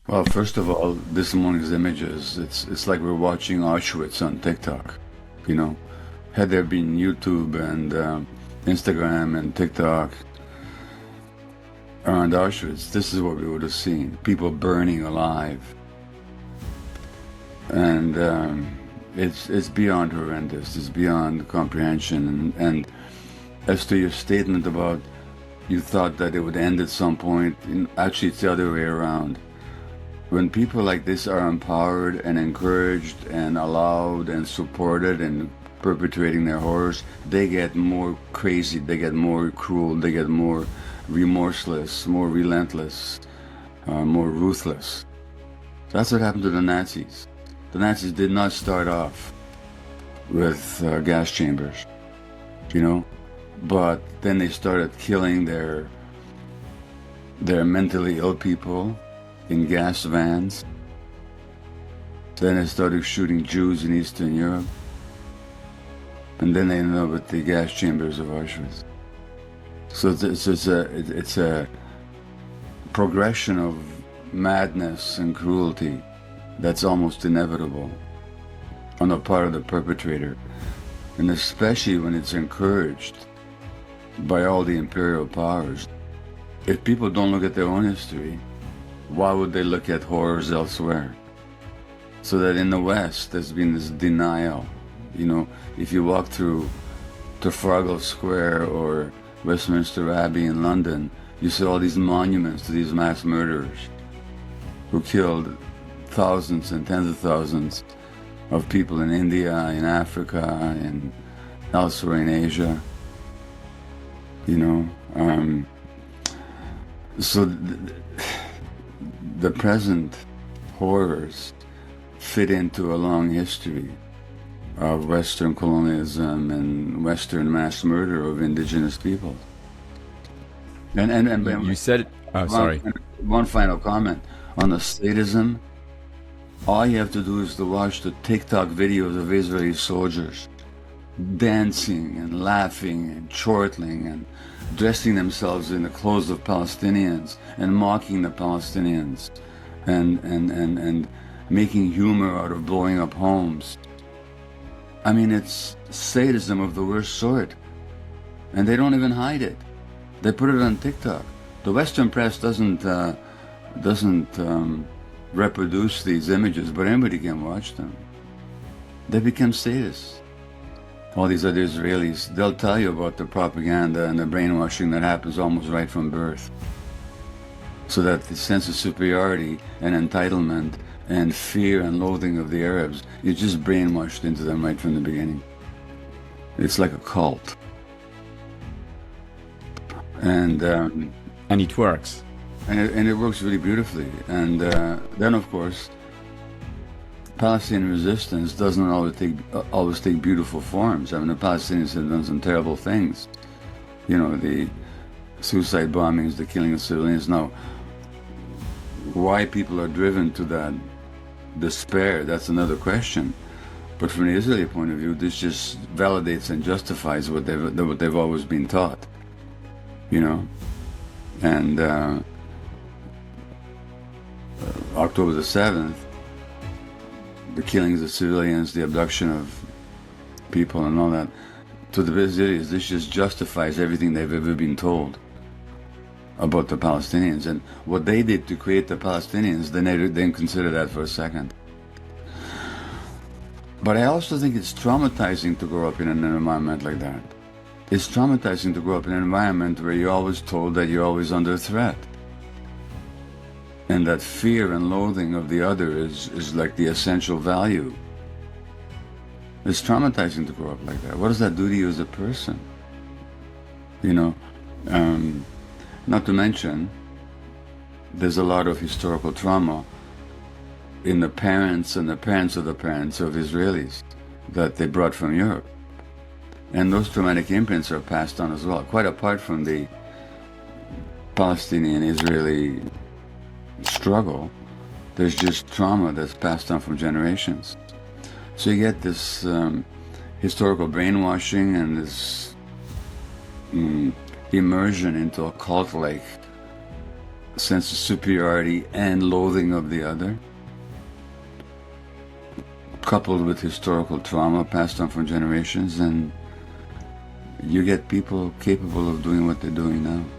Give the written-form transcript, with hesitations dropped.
Well, first of all, this morning's images, it's like we're watching Auschwitz on TikTok, you know. Had there been YouTube and Instagram and TikTok around Auschwitz, this is what we would have seen. People burning alive. And it's beyond horrendous. It's beyond comprehension. And as to your statement about you thought that it would end at some point, actually it's the other way around. When people like this are empowered and encouraged and allowed and supported and perpetrating their horrors, they get more crazy, they get more cruel, they get more remorseless, more relentless, more ruthless. That's what happened to the Nazis. The Nazis did not start off with gas chambers, you know, but then they started killing their mentally ill people in gas vans. Then they started shooting Jews in Eastern Europe. And then they ended up with the gas chambers of Auschwitz. So it's a progression of madness and cruelty that's almost inevitable on the part of the perpetrator. And especially when it's encouraged by all the imperial powers. If people don't look at their own history, why would they look at horrors elsewhere? So that in the West, there's been this denial. You know, if you walk through Trafalgar Square or Westminster Abbey in London, you see all these monuments to these mass murderers who killed thousands and tens of thousands of people in India, in Africa, and elsewhere in Asia. You know, so the present horrors fit into a long history of Western colonialism and Western mass murder of indigenous people. And You said, oh, sorry. One final comment on the sadism. All you have to do is to watch the TikTok videos of Israeli soldiers dancing and laughing and chortling and dressing themselves in the clothes of Palestinians and mocking the Palestinians and making humor out of blowing up homes. I mean, it's sadism of the worst sort. And they don't even hide it. They put it on TikTok. The Western press doesn't reproduce these images, but anybody can watch them. They become sadists. All these other Israelis, they'll tell you about the propaganda and the brainwashing that happens almost right from birth. So that the sense of superiority and entitlement and fear and loathing of the Arabs is just brainwashed into them right from the beginning. It's like a cult. And it works. And it works really beautifully. And then, of course, Palestinian resistance doesn't always take beautiful forms. I mean, the Palestinians have done some terrible things. You know, the suicide bombings, the killing of civilians. Now, why people are driven to that despair, that's another question. But from the Israeli point of view, this just validates and justifies what they've always been taught. You know? And October the 7th, the killings of civilians, the abduction of people and all that, to the Israelis, this just justifies everything they've ever been told about the Palestinians. And what they did to create the Palestinians, they didn't consider that for a second. But I also think it's traumatizing to grow up in an environment like that. It's traumatizing to grow up in an environment where you're always told that you're always under threat. And that fear and loathing of the other is like the essential value. It's traumatizing to grow up like that. What does that do to you as a person? You know, not to mention, there's a lot of historical trauma in the parents and the parents of the parents of Israelis that they brought from Europe. And those traumatic imprints are passed on as well, quite apart from the Palestinian-Israeli struggle. There's just trauma that's passed on from generations. So you get this historical brainwashing and this immersion into a cult-like sense of superiority and loathing of the other, coupled with historical trauma passed on from generations, and you get people capable of doing what they're doing now.